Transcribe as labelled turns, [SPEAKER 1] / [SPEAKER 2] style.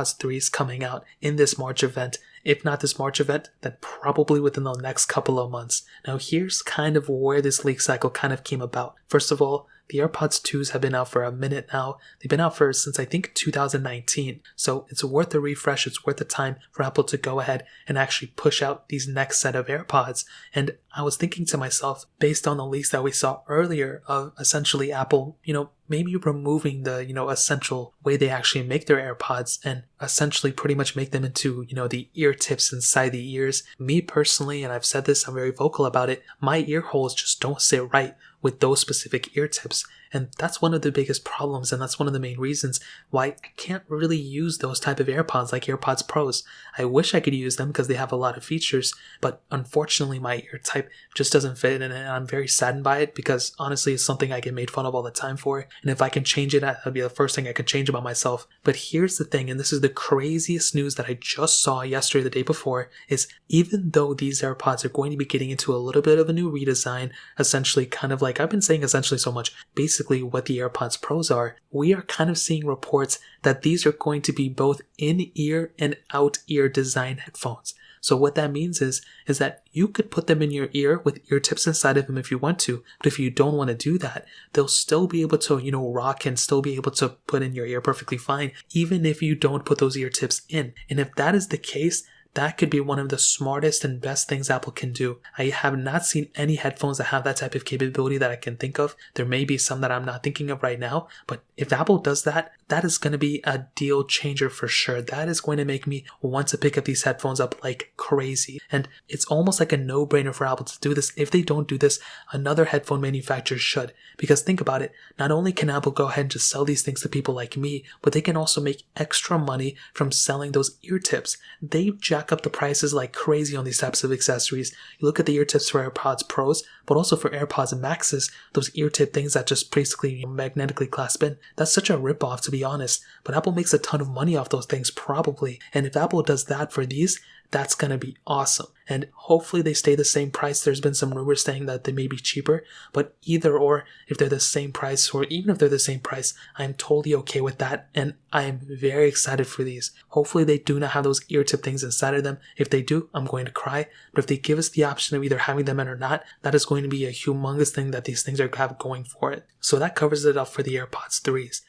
[SPEAKER 1] 3s coming out in this March event. If not this March event, then probably within the next couple of months. Now here's kind of where this leak cycle kind of came about. First of all, the AirPods 2s have been out for a minute now. They've been out since I think 2019. So it's worth a refresh. It's worth the time for Apple to go ahead and actually push out these next set of AirPods. And I was thinking to myself, based on the leaks that we saw earlier of essentially Apple, maybe removing the, essential way they actually make their AirPods and essentially pretty much make them into, the ear tips inside the ears. Me personally, and I've said this, I'm very vocal about it, my ear holes just don't sit right with those specific ear tips. And that's one of the biggest problems, and that's one of the main reasons why I can't really use those type of AirPods like AirPods Pros. I wish I could use them because they have a lot of features, but unfortunately my ear type just doesn't fit, and I'm very saddened by it because honestly it's something I get made fun of all the time for, and if I can change it, that'd be the first thing I could change about myself. But here's the thing, and this is the craziest news that I just saw yesterday, the day before, is even though these AirPods are going to be getting into a little bit of a new redesign, essentially kind of like I've been saying essentially so much, basically what the AirPods Pros are, we are kind of seeing reports that these are going to be both in-ear and out-ear design headphones. So what that means is that you could put them in your ear with ear tips inside of them if you want to, but if you don't want to do that, they'll still be able to, rock and still be able to put in your ear perfectly fine, even if you don't put those ear tips in. And if that is the case, that could be one of the smartest and best things Apple can do. I have not seen any headphones that have that type of capability that I can think of. There may be some that I'm not thinking of right now, but if Apple does that, that is going to be a deal changer for sure. That is going to make me want to pick up these headphones up like crazy. And it's almost like a no-brainer for Apple to do this. If they don't do this, another headphone manufacturer should. Because think about it, not only can Apple go ahead and just sell these things to people like me, but they can also make extra money from selling those ear tips. They jack up the prices like crazy on these types of accessories. You look at the ear tips for AirPods Pros, but also for AirPods Maxes, those ear tip things that just basically magnetically clasp in. That's such a ripoff, to be honest, but Apple makes a ton of money off those things probably. And if Apple does that for these, that's going to be awesome. And hopefully they stay the same price. There's been some rumors saying that they may be cheaper, but either or, if they're the same price, or even if they're the same price, I'm totally okay with that. And I'm very excited for these. Hopefully they do not have those ear tip things inside of them. If they do, I'm going to cry. But if they give us the option of either having them in or not, that is going to be a humongous thing that these things have going for it. So that covers it up for the AirPods 3s.